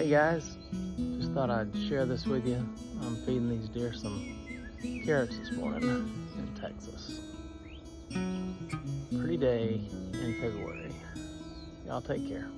Hey guys, just thought I'd share this with you. I'm feeding these deer some carrots this morning in Texas. Pretty day in February. Y'all take care.